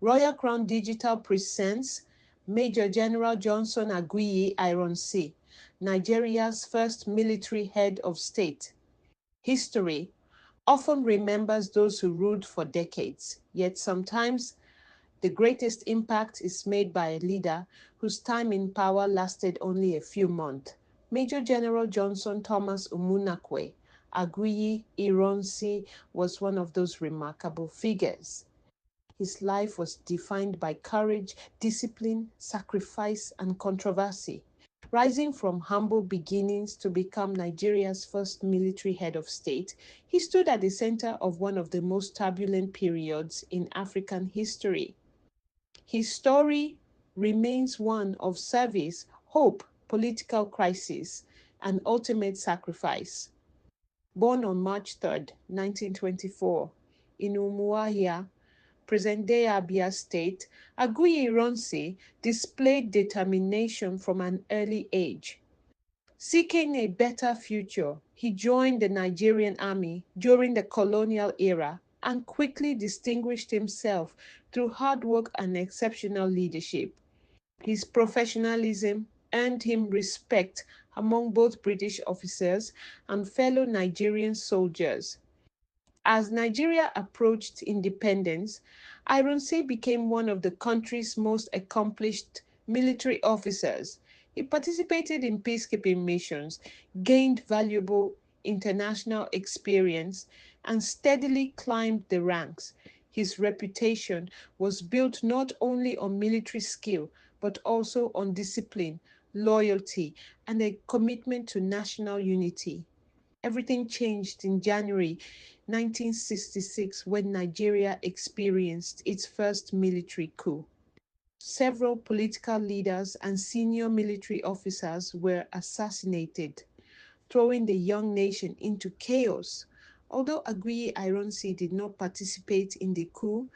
Royal Crown Digital presents Major General Johnson Aguiyi-Ironsi, Nigeria's first military head of state. History often remembers those who ruled for decades, yet sometimes the greatest impact is made by a leader whose time in power lasted only a few months. Major General Johnson Thomas Umunnakwe Aguiyi-Ironsi was one of those remarkable figures. His life was defined by courage, discipline, sacrifice, and controversy. Rising from humble beginnings to become Nigeria's first military head of state, he stood at the center of one of the most turbulent periods in African history. His story remains one of service, hope, political crisis, and ultimate sacrifice. Born on March 3rd, 1924, in Umuahia, present-day Abia State, Aguiyi-Ironsi displayed determination from an early age. Seeking a better future, he joined the Nigerian army during the colonial era and quickly distinguished himself through hard work and exceptional leadership. His professionalism earned him respect among both British officers and fellow Nigerian soldiers. As Nigeria approached independence, Ironsi became one of the country's most accomplished military officers. He participated in peacekeeping missions, gained valuable international experience, and steadily climbed the ranks. His reputation was built not only on military skill, but also on discipline, loyalty, and a commitment to national unity. Everything changed in January 1966 when Nigeria experienced its first military coup. Several political leaders and senior military officers were assassinated, throwing the young nation into chaos. Although Aguiyi-Ironsi did not participate in the coup,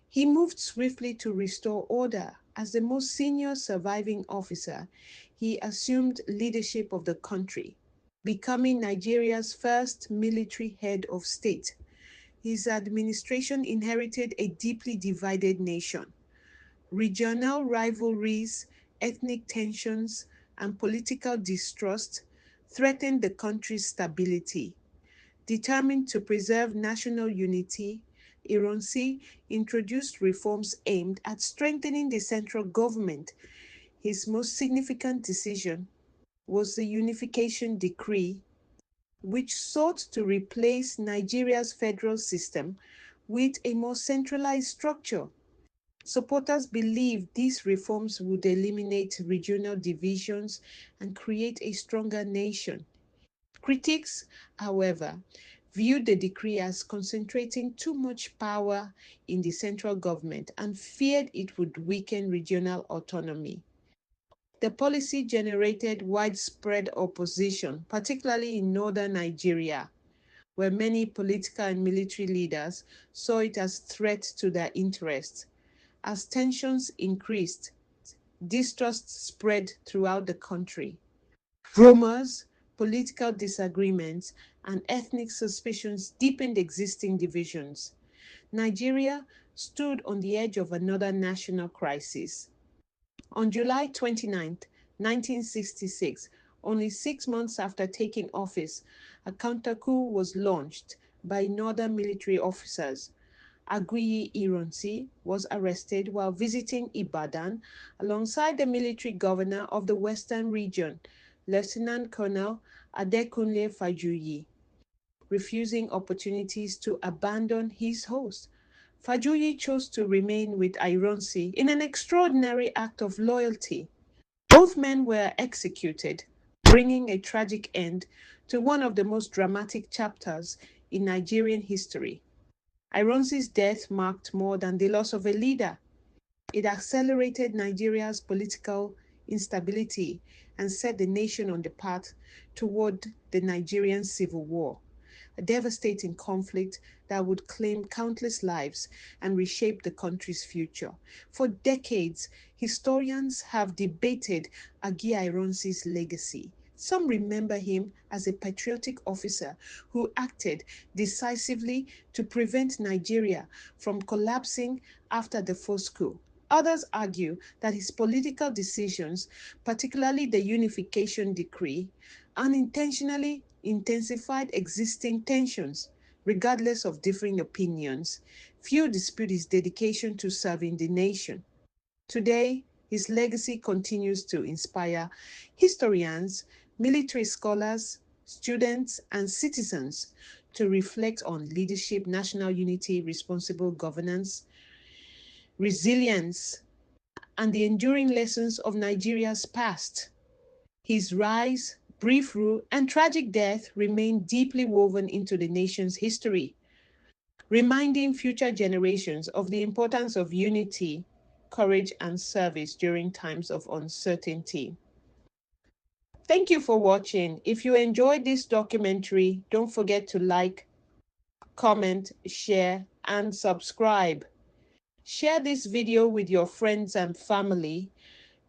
he moved swiftly to restore order. As the most senior surviving officer, he assumed leadership of the country, becoming Nigeria's first military head of state. His administration inherited a deeply divided nation. Regional rivalries, ethnic tensions, and political distrust threatened the country's stability. Determined to preserve national unity, Ironsi introduced reforms aimed at strengthening the central government. His most significant decision was the Unification Decree, which sought to replace Nigeria's federal system with a more centralized structure. Supporters believed these reforms would eliminate regional divisions and create a stronger nation. Critics, however, viewed the decree as concentrating too much power in the central government and feared it would weaken regional autonomy. The policy generated widespread opposition, particularly in northern Nigeria, where many political and military leaders saw it as a threat to their interests. As tensions increased, distrust spread throughout the country. Rumors, political disagreements, and ethnic suspicions deepened existing divisions. Nigeria stood on the edge of another national crisis. On July 29, 1966, only 6 months after taking office, a counter-coup was launched by northern military officers. Aguiyi-Ironsi was arrested while visiting Ibadan alongside the military governor of the western region, Lieutenant Colonel Adekunle Fajuyi, refusing opportunities to abandon his host. Fajuyi chose to remain with Ironsi in an extraordinary act of loyalty. Both men were executed, bringing a tragic end to one of the most dramatic chapters in Nigerian history. Ironsi's death marked more than the loss of a leader. It accelerated Nigeria's political instability and set the nation on the path toward the Nigerian Civil War, a devastating conflict that would claim countless lives and reshape the country's future. For decades, historians have debated Aguiyi-Ironsi's legacy. Some remember him as a patriotic officer who acted decisively to prevent Nigeria from collapsing after the first coup. Others argue that his political decisions, particularly the Unification Decree, unintentionally intensified existing tensions. Regardless of differing opinions, few dispute his dedication to serving the nation. Today, his legacy continues to inspire historians, military scholars, students, and citizens to reflect on leadership, national unity, responsible governance, resilience, and the enduring lessons of Nigeria's past. His rise, brief rule, and tragic death remain deeply woven into the nation's history, reminding future generations of the importance of unity, courage, and service during times of uncertainty. Thank you for watching. If you enjoyed this documentary, don't forget to like, comment, share, and subscribe. Share this video with your friends and family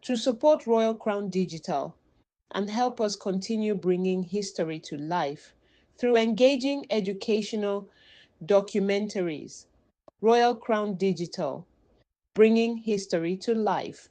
to support Royal Crown Digital and help us continue bringing history to life through engaging educational documentaries. Royal Crown Digital, bringing history to life.